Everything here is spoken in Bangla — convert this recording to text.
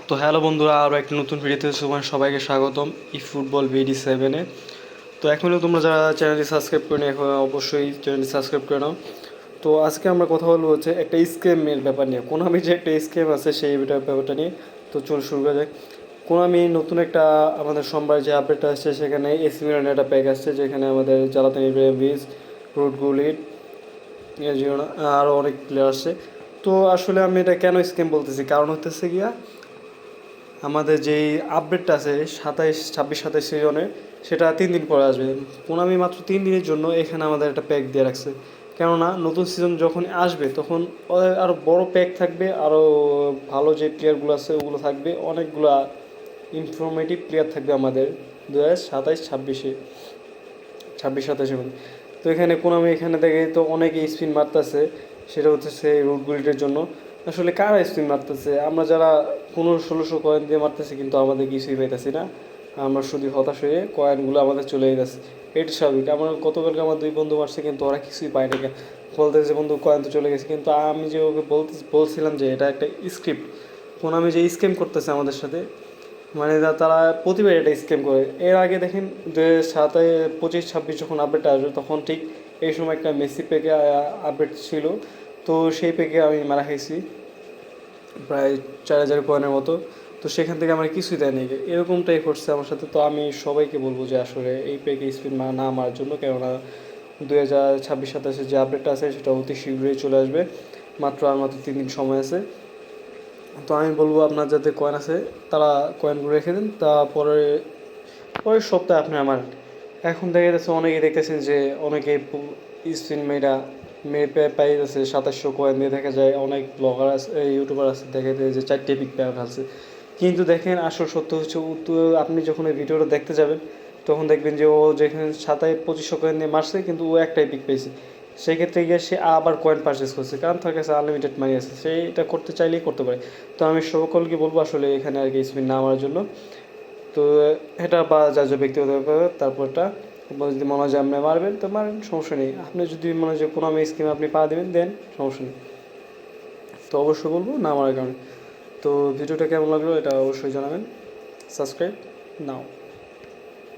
তো হ্যালো বন্ধুরা, আরও একটা নতুন ভিডিওতে সবাইকে স্বাগতম ই ফুটবল BD7-এ। তো এখনও তোমরা যারা চ্যানেলটি সাবস্ক্রাইব করে এখন অবশ্যই চ্যানেলটি সাবস্ক্রাইব করে নাও। তো আজকে আমরা কথা বলবো হচ্ছে একটা স্ক্যামের ব্যাপার নিয়ে, কোনামি যে একটা স্ক্যাম আছে সেই ব্যাপারটা নিয়ে। তো চল শুরু করা যাক। কোনামি নতুন একটা আমাদের সোমবার যে আপডেটটা আসছে সেখানে এসি মিলানের একটা প্যাক আসছে, যেখানে আমাদের জালাতান ইব্রাহিমোভিচ, রুড গুলিট, আরও অনেক প্লেয়ার আসছে। তো আসলে আমি এটা কেন স্ক্যাম বলতেছি, কারণ হতেছে গিয়া আমাদের যেই আপডেটটা আছে 26-27 সিজনে, সেটা 3 দিন পরে আসবে। কোনামি মাত্র 3 দিনের জন্য এখানে আমাদের একটা প্যাক দিয়ে রাখছে। কেননা নতুন সিজন যখন আসবে তখন ওদের আরও বড় প্যাক থাকবে, আরও ভালো যে প্লেয়ারগুলো আছে ওগুলো থাকবে, অনেকগুলা ইনফরমেটিভ প্লেয়ার থাকবে আমাদের 2027-26-এ, 26-27-এর মধ্যে। তো এখানে কোনামি এখানে দেখে তো অনেকে স্পিন মারতেছে, সেটা হচ্ছে সেই রুট গুলিটের জন্য। আসলে কারা স্পিন মারতেছে? আমরা যারা 1500-1600 কয়েন দিয়ে মারতেছি কিন্তু আমাদের কিছুই পাইতেছি না। আমরা শুধু হতাশ হয়ে কয়েনগুলো আমাদের চলে যাচ্ছে। এটা স্বাভাবিক। আমার গতকালকে আমার 2 বন্ধু মারছে কিন্তু ওরা কিছুই পায় না। বলতেছে বন্ধু কয়েন তো চলে গেছে, কিন্তু আমি যে ওকে বলছিলাম যে এটা একটা স্ক্রিপ্ট। কোনামি যে স্ক্যাম করতেছে আমাদের সাথে, মানে তারা প্রতিবার এটা স্ক্যাম করে। এর আগে দেখেন 2025-26 যখন আপডেট আসবে তখন ঠিক এই সময় একটা মেসি পেকে আপডেট ছিল। তো সেই পেকে আমি মারা খাইছি প্রায় 4000 কয়েনের মতো। তো সেখান থেকে আমার কিছুই দেয়নি, এরকমটাই করছে আমার সাথে। তো আমি সবাইকে বলবো যে আসলে এই পেকে স্পিন না মারার জন্য, কেননা 2026-27 যে আপডেটটা আছে সেটা অতি শীঘ্রই চলে আসবে। মাত্র 3 দিন সময় আছে। তো আমি বলবো আপনার যাতে কয়েন আছে তারা কয়েনগুলো রেখে দিন, পরের সপ্তাহে আপনি আমার এখন দেখা যাচ্ছে অনেকেই দেখতেছেন যে অনেকে স্পিন মেয়ে পাই যাচ্ছে 2700 কয়েন দিয়ে। দেখা যায় অনেক ব্লগার আছে, ইউটিউবার আছে, দেখা যায় যে 4টে পিক পেয়ে ফেলছে। কিন্তু দেখেন আসল সত্য হচ্ছে আপনি যখন এই ভিডিওটা দেখতে যাবেন তখন দেখবেন যে ও যেখানে 2500 কয়েন দিয়ে মারছে কিন্তু ও একটাই পিক পেয়েছে। সেক্ষেত্রে গিয়ে সে আবার কয়েন পারচেস করছে, কারণ তার কাছে আনলিমিটেড মানি আছে, সে এটা করতে চাইলেই করতে পারে। তো আমি সকলকে বলবো আসলে এখানে আর কি স্পিন না মারার জন্য। তো এটা বা যা যা ব্যক্তিগত ব্যাপার। তারপরটা আপনার যদি মনে হয় যে আপনি মারবেন তো মারেন, সমস্যা নেই। আপনি যদি মনে হয় যে কোনো আমি স্কিমে আপনি পা দেবেন দেন, সমস্যা নেই। তো অবশ্যই বলবো না মারার কারণে। তো ভিডিওটা কেমন লাগলো এটা অবশ্যই জানাবেন। সাবস্ক্রাইব নাও।